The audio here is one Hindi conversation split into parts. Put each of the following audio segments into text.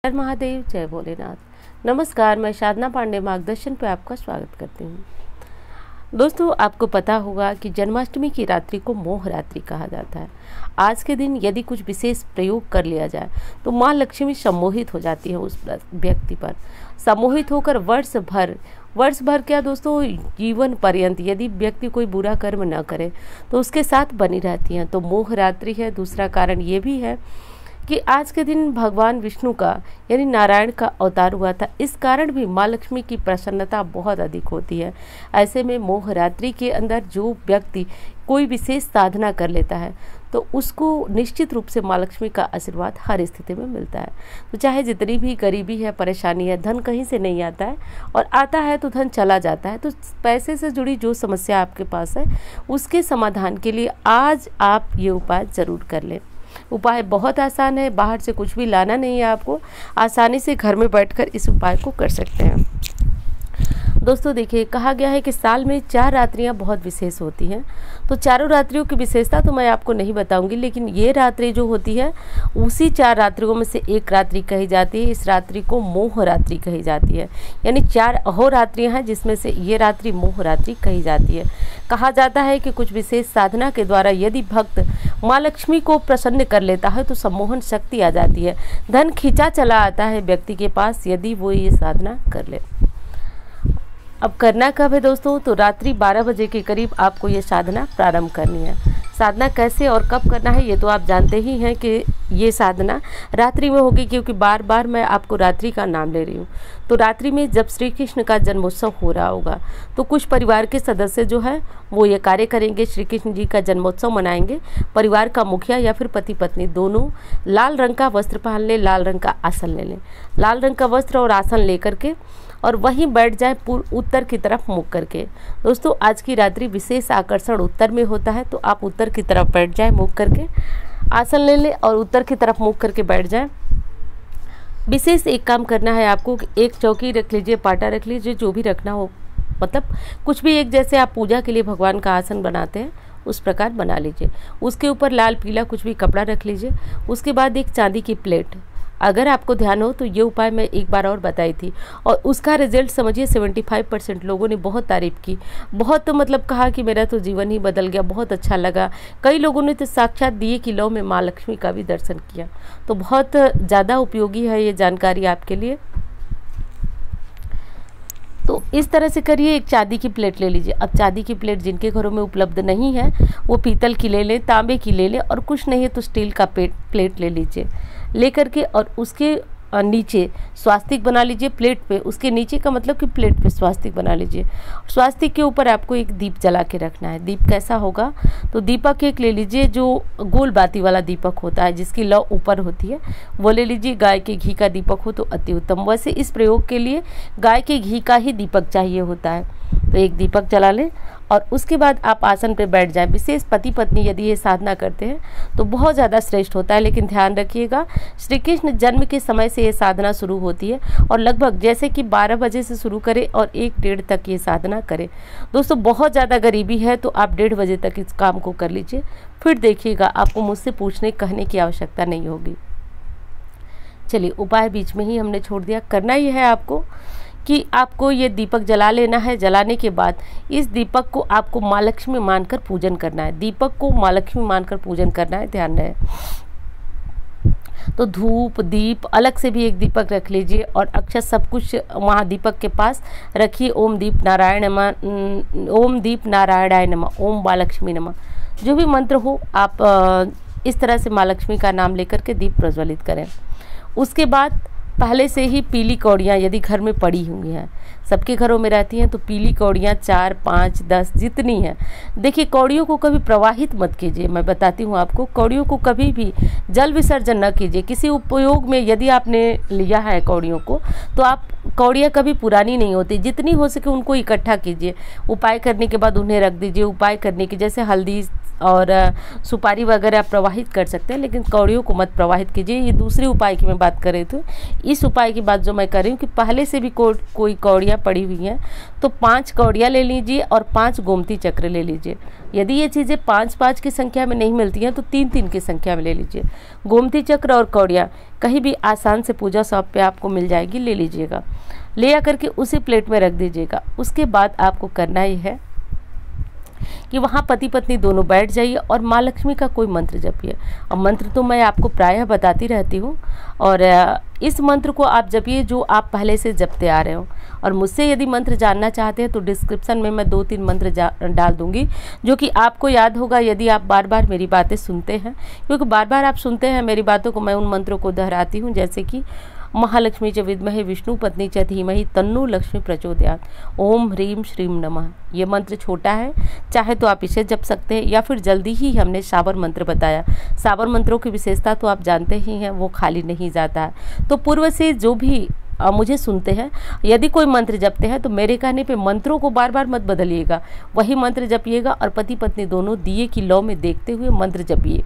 हर महादेव, जय भोलेनाथ। नमस्कार, मैं साधना पांडे मार्गदर्शन पे आपका स्वागत करती हूँ। दोस्तों, आपको पता होगा कि जन्माष्टमी की रात्रि को मोह रात्रि कहा जाता है। आज के दिन यदि कुछ विशेष प्रयोग कर लिया जाए तो माँ लक्ष्मी सम्मोहित हो जाती है उस व्यक्ति पर। सम्मोहित होकर वर्ष भर क्या दोस्तों, जीवन पर्यंत यदि व्यक्ति कोई बुरा कर्म न करे तो उसके साथ बनी रहती हैं। तो मोह रात्रि है। दूसरा कारण ये भी है कि आज के दिन भगवान विष्णु का यानी नारायण का अवतार हुआ था। इस कारण भी माँ लक्ष्मी की प्रसन्नता बहुत अधिक होती है। ऐसे में मोह रात्रि के अंदर जो व्यक्ति कोई विशेष साधना कर लेता है तो उसको निश्चित रूप से माँ लक्ष्मी का आशीर्वाद हर स्थिति में मिलता है। तो चाहे जितनी भी गरीबी है, परेशानी है, धन कहीं से नहीं आता है और आता है तो धन चला जाता है। तो पैसे से जुड़ी जो समस्या आपके पास है उसके समाधान के लिए आज आप ये उपाय ज़रूर कर लें। उपाय बहुत आसान है, बाहर से कुछ भी लाना नहीं है आपको, आसानी से घर में बैठकर इस उपाय को कर सकते हैं। दोस्तों देखिए, कहा गया है कि साल में 4 रात्रियां बहुत विशेष होती हैं। तो चारों रात्रियों की विशेषता तो मैं आपको नहीं बताऊंगी, लेकिन ये रात्रि जो होती है उसी 4 रात्रियों में से एक रात्रि कही जाती है। इस रात्रि को मोह रात्रि कही जाती है। यानी 4 अहोरात्रियां हैं जिसमें से ये रात्रि मोह रात्रि कही जाती है। कहा जाता है कि कुछ विशेष साधना के द्वारा यदि भक्त माँ लक्ष्मी को प्रसन्न कर लेता है तो सम्मोहन शक्ति आ जाती है, धन खींचा चला आता है व्यक्ति के पास यदि वो ये साधना कर ले। अब करना कब है दोस्तों? तो रात्रि 12 बजे के करीब आपको ये साधना प्रारंभ करनी है। साधना कैसे और कब करना है ये तो आप जानते ही हैं कि ये साधना रात्रि में होगी, क्योंकि बार बार मैं आपको रात्रि का नाम ले रही हूँ। तो रात्रि में जब श्री कृष्ण का जन्मोत्सव हो रहा होगा तो कुछ परिवार के सदस्य जो है वो ये कार्य करेंगे, श्री कृष्ण जी का जन्मोत्सव मनाएंगे। परिवार का मुखिया या फिर पति पत्नी दोनों लाल रंग का वस्त्र पहन लें, लाल रंग का आसन ले लें। लाल रंग का वस्त्र और आसन लेकर के और वहीं बैठ जाए उत्तर की तरफ मुख करके। दोस्तों, आज की रात्रि विशेष आकर्षण उत्तर में होता है, तो आप उत्तर की तरफ बैठ जाए, मुख करके आसन ले लें और उत्तर की तरफ मुख करके बैठ जाए। विशेष एक काम करना है आपको कि एक चौकी रख लीजिए, पाटा रख लीजिए, जो भी रखना हो, मतलब कुछ भी एक, जैसे आप पूजा के लिए भगवान का आसन बनाते हैं उस प्रकार बना लीजिए। उसके ऊपर लाल पीला कुछ भी कपड़ा रख लीजिए। उसके बाद एक चांदी की प्लेट, अगर आपको ध्यान हो तो ये उपाय मैं एक बार और बताई थी और उसका रिजल्ट समझिए 75% लोगों ने बहुत तारीफ़ की, बहुत मतलब कहा कि मेरा तो जीवन ही बदल गया, बहुत अच्छा लगा। कई लोगों ने तो साक्षात दिए कि लो में माँ लक्ष्मी का भी दर्शन किया। तो बहुत ज़्यादा उपयोगी है ये जानकारी आपके लिए। तो इस तरह से करिए। एक चांदी की प्लेट ले लीजिए। अब चांदी की प्लेट जिनके घरों में उपलब्ध नहीं है वो पीतल की ले लें, तांबे की ले लें, और कुछ नहीं है तो स्टील का प्लेट ले लीजिए। लेकर के और उसके नीचे स्वास्तिक बना लीजिए प्लेट पे। उसके नीचे का मतलब कि प्लेट पे स्वास्तिक बना लीजिए। स्वास्तिक के ऊपर आपको एक दीप जला के रखना है। दीप कैसा होगा? तो दीपक एक ले लीजिए जो गोल बाती वाला दीपक होता है, जिसकी लौ ऊपर होती है, वो ले लीजिए। गाय के घी का दीपक हो तो अति उत्तम। वैसे इस प्रयोग के लिए गाय के घी का ही दीपक चाहिए होता है। तो एक दीपक जला लें और उसके बाद आप आसन पे बैठ जाएं। विशेष पति पत्नी यदि ये साधना करते हैं तो बहुत ज़्यादा श्रेष्ठ होता है। लेकिन ध्यान रखिएगा, श्री कृष्ण जन्म के समय से ये साधना शुरू होती है और लगभग जैसे कि 12 बजे से शुरू करें और 1-1:30 तक ये साधना करें। दोस्तों, बहुत ज़्यादा गरीबी है तो आप 1:30 बजे तक इस काम को कर लीजिए। फिर देखिएगा, आपको मुझसे पूछने कहने की आवश्यकता नहीं होगी। चलिए, उपाय बीच में ही हमने छोड़ दिया। करना ही है आपको कि आपको ये दीपक जला लेना है। जलाने के बाद इस दीपक को आपको माँ लक्ष्मी मानकर पूजन करना है। दीपक को माँ लक्ष्मी मानकर पूजन करना है, ध्यान रहे। तो धूप दीप अलग से भी एक दीपक रख लीजिए और अक्षर सब कुछ वहाँ दीपक के पास रखिए। ओम दीप नारायण नमः, ओम दीप नारायणाय नमः, ओम माँ लक्ष्मी नमः, जो भी मंत्र हो आप इस तरह से माँ लक्ष्मी का नाम लेकर के दीप प्रज्वलित करें। उसके बाद पहले से ही पीली कौड़ियाँ यदि घर में पड़ी हुई हैं, सबके घरों में रहती हैं, तो पीली कौड़ियाँ 4, 5, 10 जितनी हैं। देखिए, कौड़ियों को कभी प्रवाहित मत कीजिए। मैं बताती हूँ आपको, कौड़ियों को कभी भी जल विसर्जन न कीजिए। किसी उपयोग में यदि आपने लिया है कौड़ियों को तो आप, कौड़ियाँ कभी पुरानी नहीं होती, जितनी हो सके उनको इकट्ठा कीजिए। उपाय करने के बाद उन्हें रख दीजिए। उपाय करने की, जैसे हल्दी और सुपारी वगैरह प्रवाहित कर सकते हैं, लेकिन कौड़ियों को मत प्रवाहित कीजिए। ये दूसरे उपाय की मैं बात कर रही थी। इस उपाय की बात जो मैं कर रही हूँ कि पहले से भी कोई कौड़ियाँ पड़ी हुई हैं तो 5 कौड़ियाँ ले लीजिए और 5 गोमती चक्र ले लीजिए। यदि ये चीज़ें 5-5 की संख्या में नहीं मिलती हैं तो 3-3 की संख्या में ले लीजिए। गोमती चक्र और कौड़ियाँ कहीं भी आसान से पूजा शॉप पे आपको मिल जाएगी, ले लीजिएगा। ले आकर के उसी प्लेट में रख दीजिएगा। उसके बाद आपको करना ही है कि वहाँ पति पत्नी दोनों बैठ जाइए और माँ लक्ष्मी का कोई मंत्र जपिए। और मंत्र तो मैं आपको प्रायः बताती रहती हूँ, और इस मंत्र को आप जपिए जो आप पहले से जपते आ रहे हो। और मुझसे यदि मंत्र जानना चाहते हैं तो डिस्क्रिप्शन में मैं 2-3 मंत्र डाल दूंगी जो कि आपको याद होगा यदि आप बार बार मेरी बातें सुनते हैं, क्योंकि बार बार आप सुनते हैं मेरी बातों को। मैं उन मंत्रों को दोहराती हूँ, जैसे कि महालक्ष्मी च विद्महे विष्णु पत्नी च धीमहि तन्नो लक्ष्मी प्रचोदयात्, ओम ह्रीम श्रीम नमः। ये मंत्र छोटा है, चाहे तो आप इसे जप सकते हैं, या फिर जल्दी ही हमने साबर मंत्र बताया। साबर मंत्रों की विशेषता तो आप जानते ही हैं, वो खाली नहीं जाता है। तो पूर्व से जो भी मुझे सुनते हैं, यदि कोई मंत्र जपते हैं तो मेरे कहने पे मंत्रों को बार बार मत बदलिएगा, वही मंत्र जपिएगा और पति पत्नी दोनों दिए की लौ में देखते हुए मंत्र जपिए।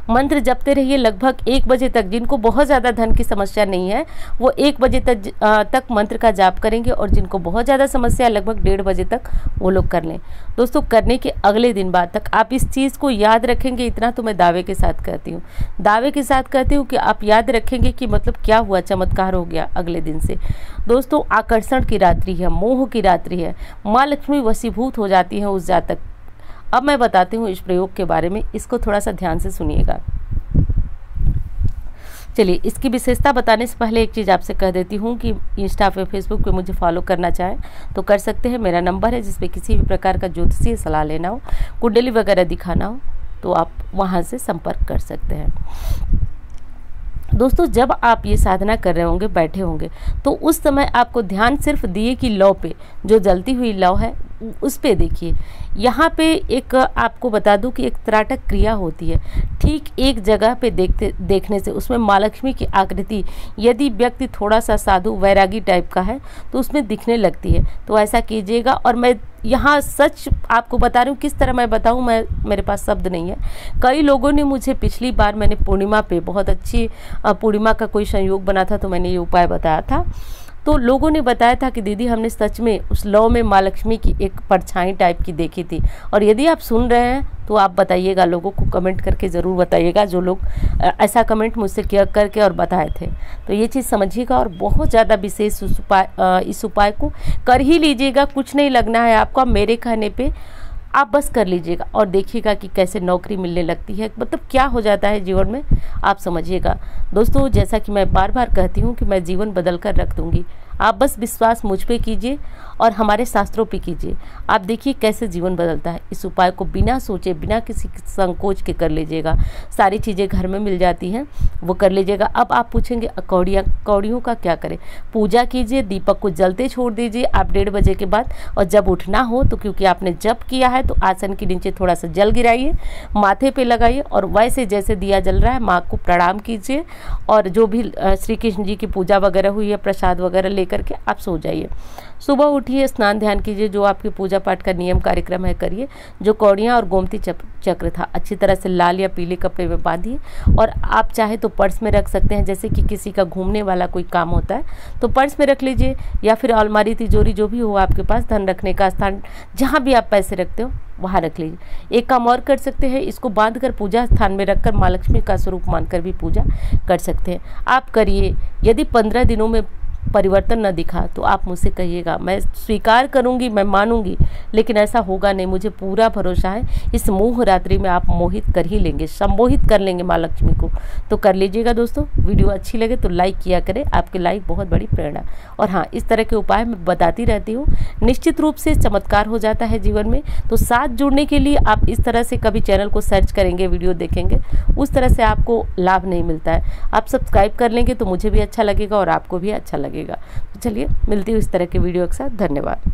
मंत्र जपते रहिए लगभग 1 बजे तक। जिनको बहुत ज़्यादा धन की समस्या नहीं है वो 1 बजे तक मंत्र का जाप करेंगे, और जिनको बहुत ज़्यादा समस्या है लगभग 1:30 बजे तक वो लोग कर लें। दोस्तों, करने के अगले दिन बाद तक आप इस चीज़ को याद रखेंगे, इतना तो मैं दावे के साथ कहती हूँ। दावे के साथ कहती हूँ कि आप याद रखेंगे कि मतलब क्या हुआ, चमत्कार हो गया अगले दिन से। दोस्तों, आकर्षण की रात्रि है, मोह की रात्रि है, माँ लक्ष्मी वशीभूत हो जाती है उस जातक। अब मैं बताती हूँ इस प्रयोग के बारे में, इसको थोड़ा सा ध्यान से सुनिएगा। चलिए, इसकी विशेषता बताने से पहले एक चीज़ आपसे कह देती हूँ कि इंस्टा पे फेसबुक पे मुझे फॉलो करना चाहें तो कर सकते हैं। मेरा नंबर है जिस पे किसी भी प्रकार का ज्योतिषीय सलाह लेना हो, कुंडली वगैरह दिखाना हो तो आप वहाँ से संपर्क कर सकते हैं। दोस्तों, जब आप ये साधना कर रहे होंगे, बैठे होंगे, तो उस समय आपको ध्यान सिर्फ दिए की लौ पे, जो जलती हुई लौ है उस पे देखिए। यहाँ पे एक आपको बता दूं कि एक त्राटक क्रिया होती है। ठीक एक जगह पे देखने से उसमें माँ लक्ष्मी की आकृति, यदि व्यक्ति थोड़ा सा साधु वैरागी टाइप का है तो उसमें दिखने लगती है। तो ऐसा कीजिएगा। और मैं यहाँ सच आपको बता रही हूँ, किस तरह मैं बताऊँ, मेरे पास शब्द नहीं है। कई लोगों ने मुझे पिछली बार मैंने पूर्णिमा पे, बहुत अच्छी पूर्णिमा का कोई संयोग बना था तो मैंने ये उपाय बताया था, तो लोगों ने बताया था कि दीदी हमने सच में उस लौ में माँ लक्ष्मी की एक परछाई टाइप की देखी थी। और यदि आप सुन रहे हैं तो आप बताइएगा, लोगों को कमेंट करके ज़रूर बताइएगा, जो लोग ऐसा कमेंट मुझसे किया करके और बताए थे। तो ये चीज़ समझिएगा और बहुत ज़्यादा विशेष इस उपाय को कर ही लीजिएगा। कुछ नहीं लगना है आपको, मेरे कहने पे आप बस कर लीजिएगा और देखिएगा कि कैसे नौकरी मिलने लगती है, मतलब क्या हो जाता है जीवन में, आप समझिएगा। दोस्तों, जैसा कि मैं बार बार कहती हूँ कि मैं जीवन बदल कर रख दूँगी, आप बस विश्वास मुझ पे कीजिए और हमारे शास्त्रों पे कीजिए। आप देखिए कैसे जीवन बदलता है। इस उपाय को बिना सोचे, बिना किसी संकोच के कर लीजिएगा। सारी चीज़ें घर में मिल जाती हैं, वो कर लीजिएगा। अब आप पूछेंगे कौड़ियों का क्या करें? पूजा कीजिए, दीपक को जलते छोड़ दीजिए आप 1:30 बजे के बाद। और जब उठना हो तो, क्योंकि आपने जप किया है, तो आसन के नीचे थोड़ा सा जल गिराइए, माथे पे लगाइए और वैसे जैसे दिया जल रहा है माँ को प्रणाम कीजिए। और जो भी श्री कृष्ण जी की पूजा वगैरह हुई है, प्रसाद वगैरह लेकर के आप सो जाइए। सुबह उठिए, स्नान ध्यान कीजिए, जो आपकी पूजा पाठ का नियम कार्यक्रम है करिए। जो कौड़ियाँ और गोमती चक्र था अच्छी तरह से लाल या पीले कपड़े में बांधिए। और आप चाहे तो पर्स में रख सकते हैं, जैसे कि किसी का घूमने वाला कोई काम होता है तो पर्स में रख लीजिए, या फिर अलमारी, तिजोरी, जो भी हो आपके पास धन रखने का स्थान, जहाँ भी आप पैसे रखते हो वहाँ रख लीजिए। एक काम और कर सकते हैं, इसको बांध कर पूजा स्थान में रखकर माँ लक्ष्मी का स्वरूप मानकर भी पूजा कर सकते हैं। आप करिए। यदि 15 दिनों में परिवर्तन न दिखा तो आप मुझसे कहिएगा, मैं स्वीकार करूंगी, मैं मानूंगी, लेकिन ऐसा होगा नहीं, मुझे पूरा भरोसा है। इस मोह रात्रि में आप मोहित कर ही लेंगे, संमोहित कर लेंगे माँ लक्ष्मी को। तो कर लीजिएगा दोस्तों। वीडियो अच्छी लगे तो लाइक किया करें, आपके लाइक बहुत बड़ी प्रेरणा। और हाँ, इस तरह के उपाय मैं बताती रहती हूँ, निश्चित रूप से चमत्कार हो जाता है जीवन में। तो साथ जुड़ने के लिए आप इस तरह से कभी चैनल को सर्च करेंगे, वीडियो देखेंगे, उस तरह से आपको लाभ नहीं मिलता है। आप सब्सक्राइब कर लेंगे तो मुझे भी अच्छा लगेगा और आपको भी अच्छा लगेगा। तो चलिए, मिलती हूँ इस तरह के वीडियो के साथ। धन्यवाद।